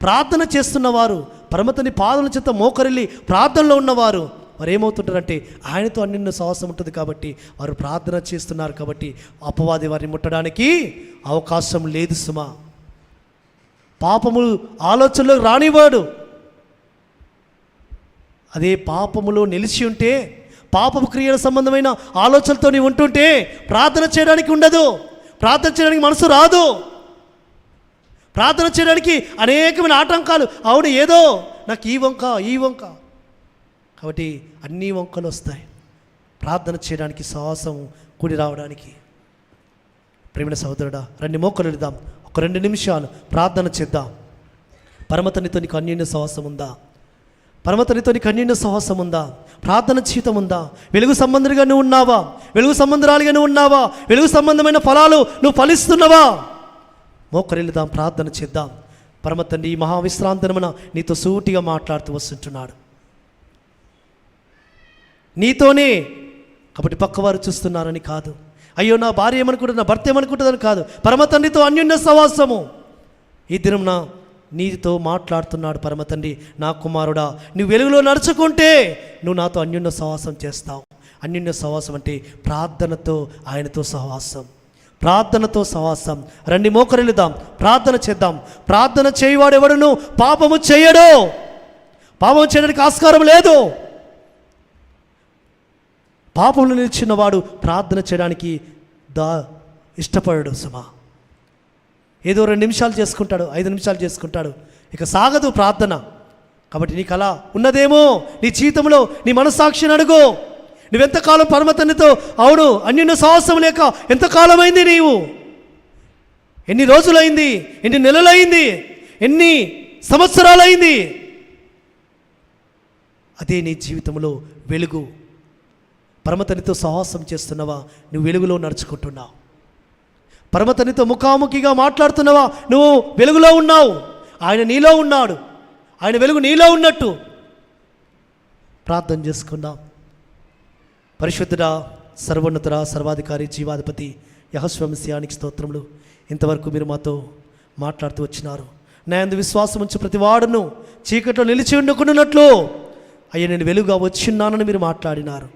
ప్రార్థన చేస్తున్నవారు, పరమతని పాదల చేత మోకరిల్లి ప్రార్థనలో ఉన్నవారు వారు ఏమవుతుంటారంటే ఆయనతో అన్యోన్య సహవాసం ఉంటుంది కాబట్టి వారు ప్రార్థన చేస్తున్నారు కాబట్టి అపవాది వారిని ముట్టడానికి అవకాశం లేదు సుమా. పాపములు ఆలోచనలో రానివాడు. అదే పాపములో నిలిచి ఉంటే, పాపపు క్రియల సంబంధమైన ఆలోచనలతో నీవు ఉంటుంటే ప్రార్థన చేయడానికి ఉండదు, ప్రార్థన చేయడానికి మనసు రాదు, ప్రార్థన చేయడానికి అనేకమైన ఆటంకాలు. అవును, ఏదో నాకు ఈ వంక కాబట్టి అన్ని వంకలు వస్తాయి ప్రార్థన చేయడానికి, సాహసం కూడి రావడానికి. ప్రేమైన సహోదరుడా, రండి మోకలు వెళదాం, ఒక 2 నిమిషాలు ప్రార్థన చేద్దాం. పరమతనితో నీకు అన్యోన్య సహవాసం ఉందా? పరమతనితో నీకు అన్యోన్య సహవాసం ఉందా? ప్రార్థన జీవితం ఉందా? వెలుగు సంబంధులుగా నువ్వు ఉన్నావా? వెలుగు సంబంధురాలుగా నువ్వు ఉన్నావా? వెలుగు సంబంధమైన ఫలాలు నువ్వు ఫలిస్తున్నావా? మోకరిల్లుదాం, ప్రార్థన చేద్దాం. పరమతండ్రి, ఈ మహావిశ్రాంతనమున నీతో సూటిగా మాట్లాడుతూ వస్తుంటున్నాడు, నీతోనే. కాబట్టి పక్కవారు చూస్తున్నారని కాదు, అయ్యో నా భార్య ఏమనుకుంటుంది, నా భర్త ఏమనుకుంటుందని కాదు. పరమతండ్రితో అన్యోన్య సహవాసము ఈ దినం నీతో మాట్లాడుతున్నాడు. పరమతండ్రి, నా కుమారుడా, నువ్వు వెలుగులో నడుచుకుంటే నువ్వు నాతో అన్యోన్య సహవాసం చేస్తావు. అన్యోన్య సహవాసం అంటే ప్రార్థనతో ఆయనతో సహవాసం, ప్రార్థనతో సహవాసం. రండి మోకరిల్లుదాం, ప్రార్థన చేద్దాం. ప్రార్థన చేయవాడు ఎవడును పాపము చేయడు. పాపం చేయడానికి ఆస్కారం లేదు. పాపంలో నిలిచినవాడు ప్రార్థన చేయడానికి ఇష్టపడడు. సుమా, ఏదో 2 నిమిషాలు చేసుకుంటాడు, 5 నిమిషాలు చేసుకుంటాడు, ఇక సాగదు ప్రార్థన. కాబట్టి నీకు అలా ఉన్నదేమో నీ జీవితంలో. నీ మనస్సాక్షిని అడుగు. నువ్వెంతకాలం పరమ తండ్రితో అవును అన్యోన్య సహవాసం లేక ఎంతకాలమైంది? నీవు ఎన్ని రోజులైంది? ఎన్ని నెలలైంది? ఎన్ని సంవత్సరాలైంది? అదే నీ జీవితంలో వెలుగు. పరమతనితో సహవాసం చేస్తున్నావా? నువ్వు వెలుగులో నడుచుకుంటున్నావు. పరమతనితో ముఖాముఖిగా మాట్లాడుతున్నావా? నువ్వు వెలుగులో ఉన్నావు. ఆయన నీలో ఉన్నాడు. ఆయన వెలుగు నీలో ఉన్నట్టు ప్రార్థన చేసుకుందాం. పరిశుద్ధుడా, సర్వోన్నతుడా, సర్వాధికారి, జీవాధిపతి యెహోవా మెస్సియానికి స్తోత్రములు. ఇంతవరకు మీరు మాతో మాట్లాడుతూ వచ్చినారు. నా యందు విశ్వాసం ఉంచి ప్రతి వాడును చీకట్లో నిలిచి ఉండకున్నట్లు అయ్యా నేను వెలుగుగా వచ్చిన్నానని మీరు మాట్లాడినారు.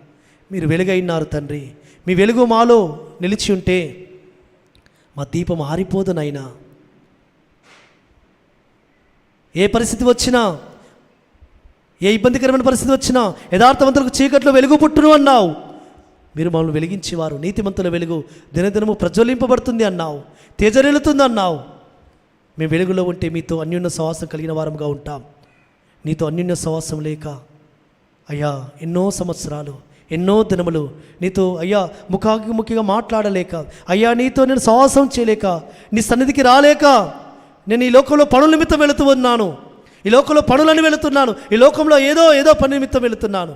మీరు వెలుగైనారు తండ్రి. మీ వెలుగు మాలో నిలిచి ఉంటే మా దీపం ఆరిపోదు నాయనా. ఏ పరిస్థితి వచ్చినా, ఏ ఇబ్బందికరమైన పరిస్థితి వచ్చినా యథార్థవంతులకు చీకట్లో వెలుగు పుట్టును అన్నావు. మీరు మమ్మల్ని వెలిగించేవారు. నీతిమంతుల వెలుగు దినదినము ప్రజ్వలింపబడుతుంది అన్నావు, తేజరిల్లుతుంది అన్నావు. మేము వెలుగులో ఉంటే మీతో అన్యోన్య సహవాసం కలిగిన వారంగా ఉంటాం. నీతో అన్యోన్య సహవాసం లేక అయ్యా ఎన్నో సంవత్సరాలు, ఎన్నో దినములు నీతో అయ్యా ముఖాముఖిగా మాట్లాడలేక, అయ్యా నీతో నేను సహవాసం చేయలేక, నీ సన్నిధికి రాలేక నేను ఈ లోకంలో పనుల నిమిత్తం వెళుతూ ఉన్నాను. ఈ లోకంలో పనులని వెళుతున్నాను. ఈ లోకంలో ఏదో పని నిమిత్తం వెళుతున్నాను.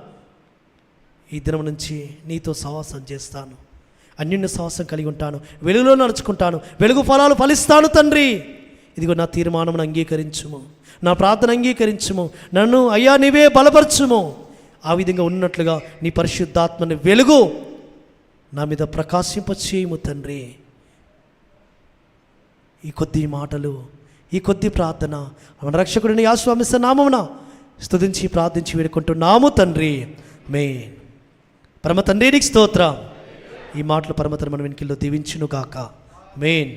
ఈ దినం నుంచి నీతో సహవాసం చేస్తాను, అన్యోన్య సహవాసం కలిగి ఉంటాను, వెలుగులో నడుచుకుంటాను, వెలుగు ఫలాలు ఫలిస్తాను తండ్రి. ఇదిగో నా తీర్మానం అంగీకరించుము, నా ప్రార్థన అంగీకరించుము, నన్ను అయ్యా నీవే బలపరచుము. ఆ విధంగా ఉన్నట్లుగా నీ పరిశుద్ధాత్మని వెలుగు నా మీద ప్రకాశింపచేయము తండ్రి. ఈ కొద్ది మాటలు, ఈ కొద్ది ప్రార్థన మన రక్షకుడిని యెహోవా మెస్సియా నామమున స్తుతించి ప్రార్థించి వేడుకుంటున్నాము తండ్రి. ఆమేన్. పరమ తండ్రి నీకు స్తోత్రం. ఈ మాటలు పరమతండ్రి మన వెనుకల్లో దీవించును గాక. ఆమేన్.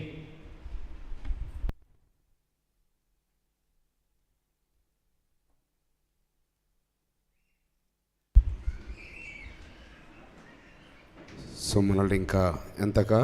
సో మనల్ని ఇంకా ఎంతగా